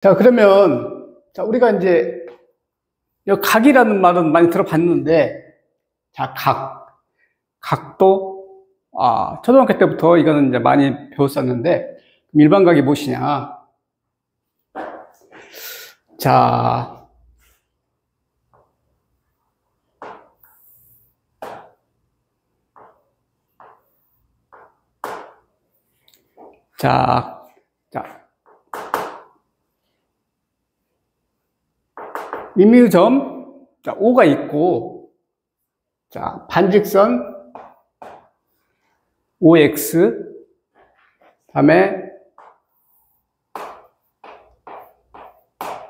자, 그러면, 자, 우리가 이제, 이 각이라는 말은 많이 들어봤는데, 자, 각도, 초등학교 때부터 이거는 이제 많이 배웠었는데, 일반각이 무엇이냐. 자, 자, 임의의 점, 자, O가 있고, 자, 반직선 OX, 다음에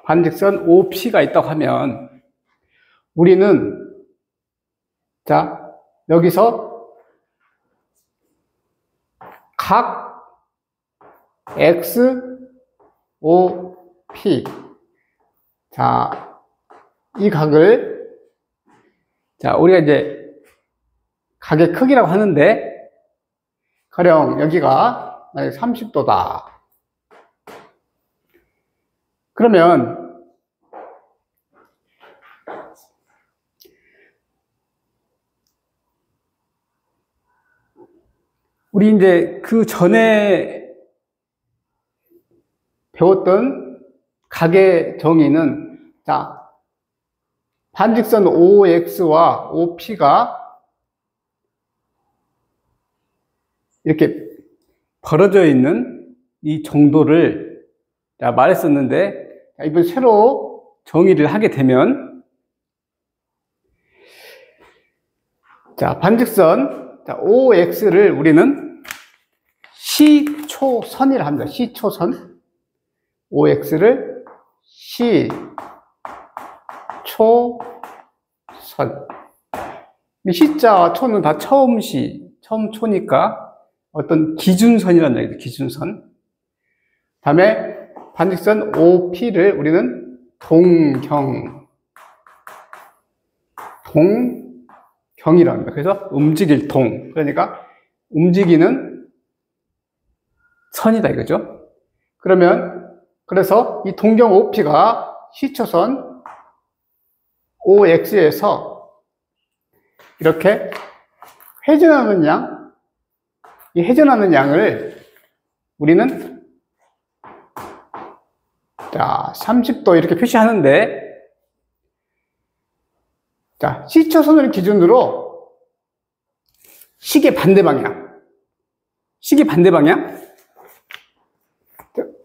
반직선 OP가 있다고 하면, 우리는, 자, 여기서 각 X, O, P. 자, 이 각을, 자, 우리가 이제 각의 크기라고 하는데, 가령 여기가 30도다. 그러면, 우리 이제 그 전에 배웠던 각의 정의는, 자, 반직선 OX와 OP가 이렇게 벌어져 있는 이 정도를 말했었는데, 이번 새로 정의를 하게 되면, 자, 반직선 OX를 우리는 시초선이라 합니다. 시초선. OX를 시초선. 시자와 초는 다 처음 초니까 어떤 기준선이라는 얘기죠. 기준선. 다음에 반직선 OP를 우리는 동경이라고 합니다. 그래서 움직일 동. 그러니까 움직이는 선이다 이거죠. 그래서 이 동경 OP가 시초선 OX에서 이렇게 회전하는 양, 이 회전하는 양을 우리는 자, 30도 이렇게 표시하는데, 자, 시초선을 기준으로 시계 반대 방향,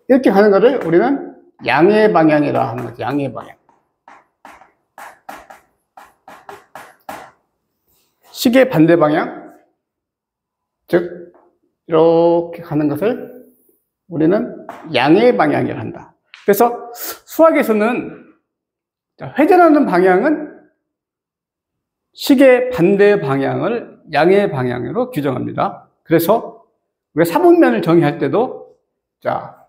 이렇게 가는 거를 우리는 양의 방향이라 하는 거죠. 양의 방향. 시계 반대 방향, 즉 이렇게 가는 것을 우리는 양의 방향이라 한다. 그래서 수학에서는 회전하는 방향은 시계 반대 방향을 양의 방향으로 규정합니다. 그래서 우리가 사분면을 정의할 때도, 자,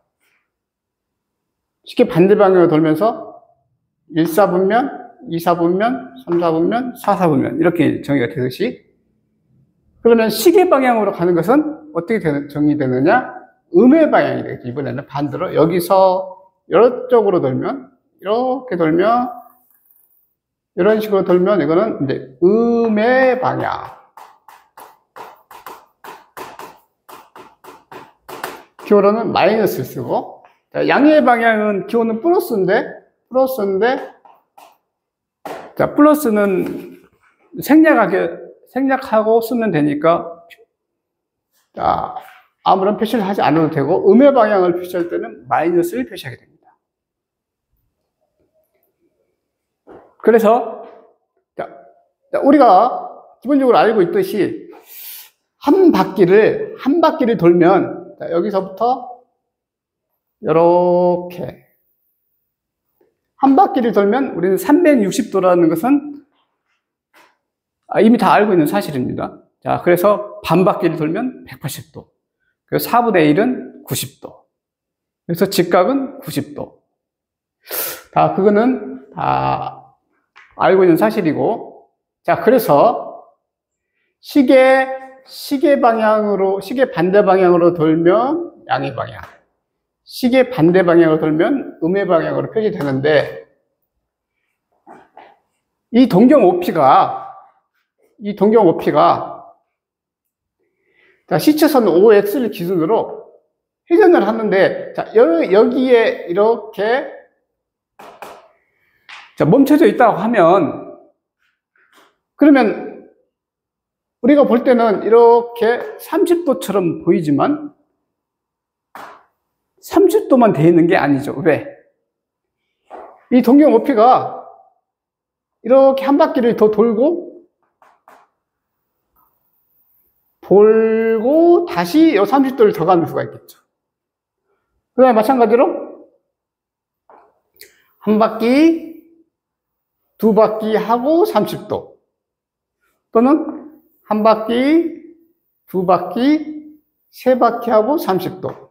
시계 반대 방향으로 돌면서 1사분면, 2사분면, 3사분면, 4사분면 이렇게 정의가 되듯이, 그러면 시계 방향으로 가는 것은 어떻게 정의되느냐? 음의 방향이 되겠죠. 이번에는 반대로 여기서 이쪽으로 돌면, 이렇게 돌면, 이런 식으로 돌면 이거는 이제 음의 방향. 기호로는 마이너스를 쓰고, 자, 양의 방향은 기호는 플러스인데, 자, 플러스는 생략하고 쓰면 되니까, 자, 아무런 표시를 하지 않아도 되고, 음의 방향을 표시할 때는 마이너스를 표시하게 됩니다. 그래서, 자, 우리가 기본적으로 알고 있듯이, 한 바퀴를 돌면, 자, 여기서부터, 이렇게. 한 바퀴를 돌면 우리는 360도라는 것은 이미 다 알고 있는 사실입니다. 자, 그래서 반 바퀴를 돌면 180도. 그래서 4분의 1은 90도. 그래서 직각은 90도. 그거는 다 알고 있는 사실이고. 자, 그래서 시계 반대 방향으로 돌면 양의 방향. 시계 반대 방향으로 돌면 음의 방향으로 표시되는데, 이 동경 OP가 자, 시차선 OX를 기준으로 회전을 하는데, 자, 여기에 이렇게 자, 멈춰져 있다고 하면, 그러면 우리가 볼 때는 이렇게 30도처럼 보이지만 30도만 돼 있는 게 아니죠. 왜? 이 동경 OP가 이렇게 한 바퀴를 더 돌고 다시 30도를 더 가는 수가 있겠죠. 그 다음에 마찬가지로 한 바퀴, 두 바퀴 하고 30도, 또는 한 바퀴, 두 바퀴, 세 바퀴 하고 30도.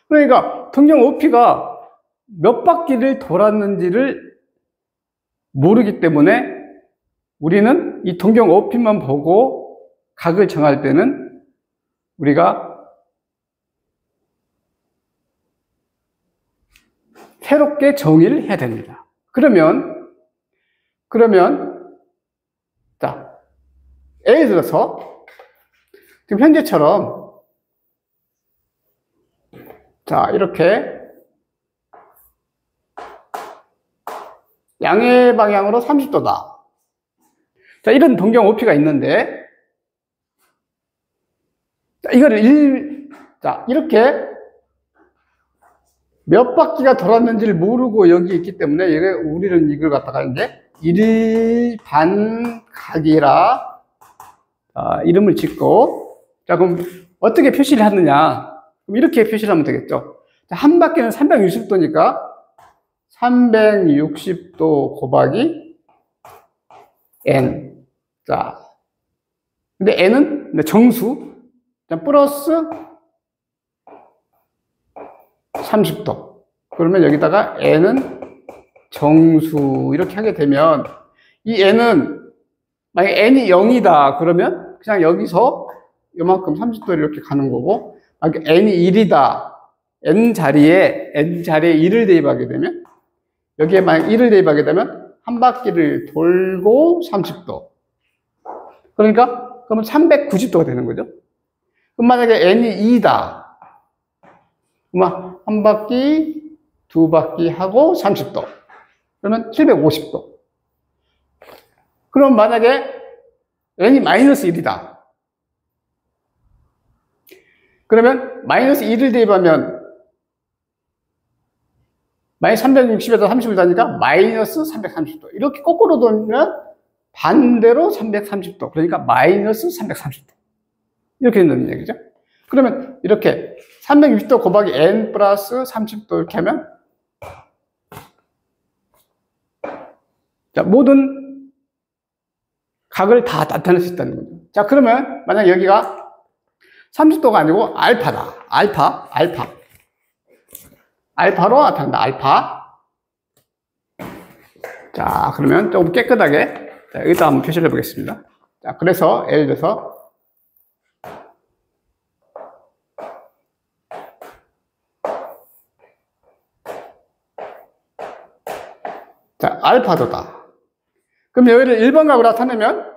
그러니까 동경 OP가 몇 바퀴를 돌았는지를 모르기 때문에 우리는 이 동경 OP만 보고 각을 정할 때는 우리가 새롭게 정의를 해야 됩니다. 그러면 자, 예를 들어서 지금 현재처럼 자, 이렇게 양의 방향으로 30도다. 자, 이런 동경 OP가 있는데, 자, 이거를 이렇게 몇 바퀴가 돌았는지를 모르고 여기 있기 때문에 우리는 이걸 갖다가 이제 일반각이라 이름을 짓고, 자, 그럼 어떻게 표시를 하느냐? 그럼 이렇게 표시를 하면 되겠죠. 자, 한 바퀴는 360도니까 360도 곱하기 n. 자, 근데 n은 정수. 자, 플러스 30도. 그러면 여기다가 n은 정수 이렇게 하게 되면 이 n은 만약에 n이 0이다 그러면 그냥 여기서 요만큼 30도를 이렇게 가는 거고, 만약에 n이 1이다, n 자리에 1을 대입하게 되면, 여기에 만약 1을 대입하게 되면 한 바퀴를 돌고 30도. 그러면 390도가 되는 거죠. 그럼 만약에 n이 2다. 그러면 한 바퀴, 두 바퀴 하고 30도. 그러면 750도. 그럼 만약에 n이 마이너스 1이다. 그러면 마이너스 1을 대입하면 마이너스 360에다 30을 다니까 마이너스 330도. 이렇게 거꾸로 돌면 반대로 330도. 그러니까 마이너스 330도. 이렇게 된다는 얘기죠. 그러면 이렇게 360도 곱하기 n 플러스 30도 이렇게 하면, 자, 모든 각을 다 나타낼 수 있다는 거죠. 자, 그러면 만약 여기가 30도가 아니고 알파다. 알파로 나타난다. 알파. 자, 그러면 조금 깨끗하게, 자, 여기다 한번 표시를 해보겠습니다. 자, 그래서 예를 들어서 자, 알파도다. 그럼 여기를 일반각으로 나타내면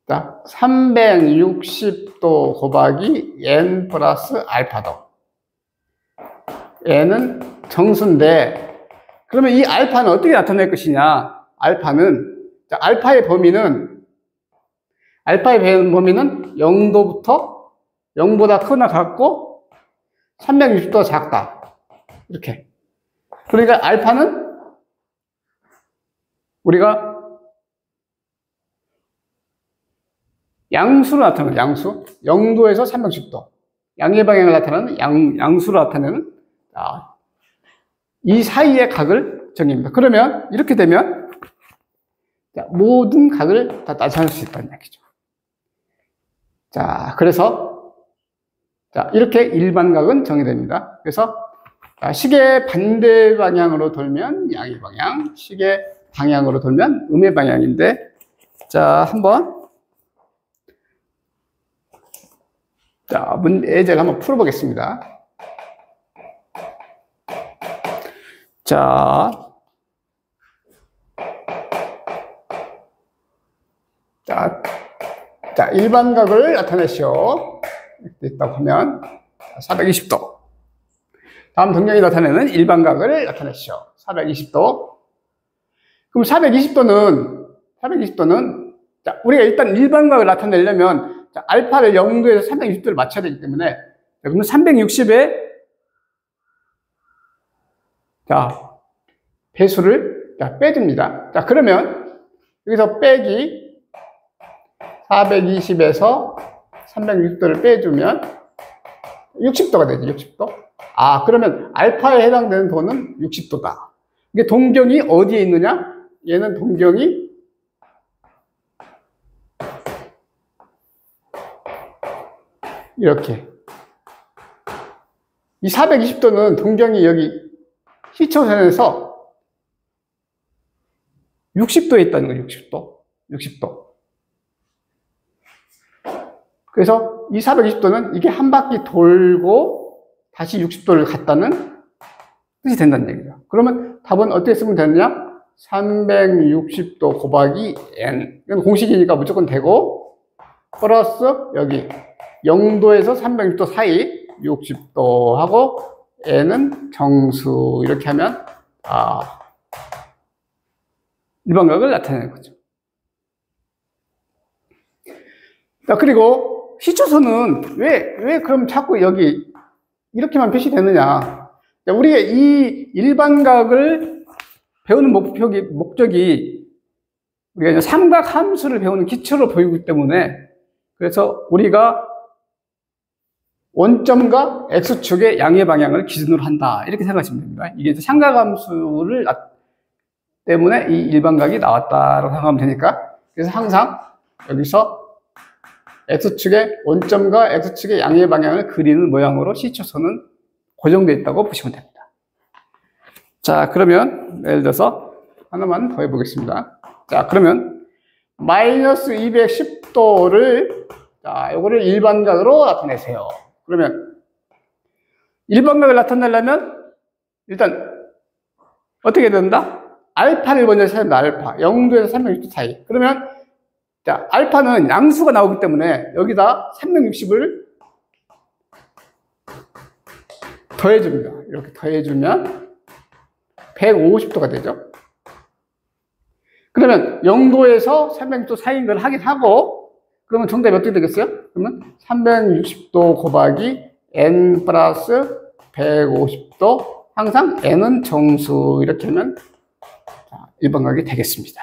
자, 360도 곱하기 n 플러스 알파도. n은 정수인데, 그러면 이 알파는 어떻게 나타낼 것이냐? 알파의 범위는 0도부터 0보다 크거나 같고 360도가 작다. 이렇게. 그러니까 알파는 우리가 양수로 나타내는, 양수. 0도에서 360도. 양의 방향을 나타내는 양수로 나타내는, 이 사이의 각을 정의합니다. 그러면 이렇게 되면 모든 각을 다 나타낼 수 있다는 얘기죠. 자, 그래서 이렇게 일반각은 정의됩니다. 그래서 시계 반대 방향으로 돌면 양의 방향, 시계 방향으로 돌면 음의 방향인데, 자, 한번 자, 예제를 한번 풀어보겠습니다. 자, 일반각을 나타내시오. 이렇게 있다고 하면 420도. 다음 동경이 나타내는 일반각을 나타내시오. 420도. 그럼 420도는 자, 우리가 일단 일반각을 나타내려면 자, 알파를 0도에서 360도를 맞춰야 되기 때문에 자, 그러면 360에 자, 배수를 자, 빼줍니다. 자, 그러면 여기서 빼기 420에서 360도를 빼주면 60도가 되죠. 60도. 아, 그러면 알파에 해당되는 도는 60도다. 이게 동경이 어디에 있느냐? 얘는 동경이 이렇게. 이 420도는 동경이 여기 시초선에서 60도에 있다는 거예요. 60도. 그래서 이 420도는 이게 한 바퀴 돌고 다시 60도를 갔다는 뜻이 된다는 얘기죠. 그러면 답은 어떻게 쓰면 되느냐? 360도 곱하기 n. 이건 공식이니까 무조건 되고, 플러스 여기 0도에서 360도 사이 60도 하고 n은 정수. 이렇게 하면 일반각을 나타내는 거죠. 자, 그리고 시초선은 왜 그럼 자꾸 여기 이렇게만 표시되느냐? 우리가 이 일반각을 배우는 목적이 우리가 이제 삼각 함수를 배우는 기초로 보이기 때문에 그래서 우리가 원점과 x축의 양의 방향을 기준으로 한다. 이렇게 생각하시면 됩니다. 이게 이제 삼각 함수를 때문에 이 일반각이 나왔다라고 생각하면 되니까 그래서 항상 여기서 x축의 원점과 x축의 양의 방향을 그리는 모양으로 시초선은 고정되어 있다고 보시면 됩니다. 자, 그러면 예를 들어서 하나만 더 해보겠습니다. 자, 그러면 마이너스 210도를 자, 요거를 일반각으로 나타내세요. 그러면 일반각을 나타내려면 일단 어떻게 된다? 알파를 먼저 찾으면 알파 0도에서 360도 사이. 그러면 자, 알파는 양수가 나오기 때문에 여기다 360을 더해줍니다. 이렇게 더해주면 150도가 되죠. 그러면 0도에서 360도 사이인 걸 확인하고 그러면 정답이 어떻게 되겠어요? 그러면 360도 곱하기 n 플러스 150도 항상 n은 정수. 이렇게 하면 일반각이 되겠습니다.